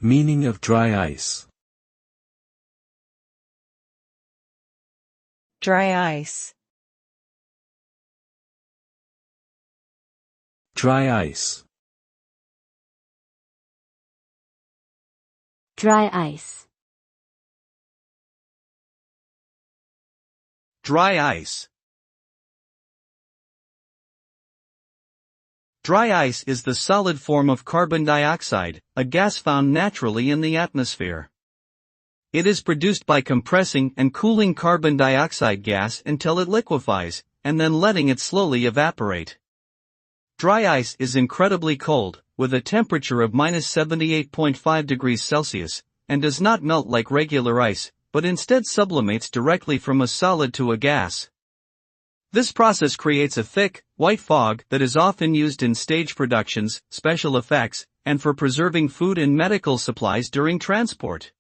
Meaning of dry ice. Dry ice. Dry ice. Dry ice. Dry ice. Dry ice is the solid form of carbon dioxide, a gas found naturally in the atmosphere. It is produced by compressing and cooling carbon dioxide gas until it liquefies, and then letting it slowly evaporate. Dry ice is incredibly cold, with a temperature of -78.5 degrees Celsius, and does not melt like regular ice, but instead sublimates directly from a solid to a gas. This process creates a thick, white fog that is often used in stage productions, special effects, and for preserving food and medical supplies during transport.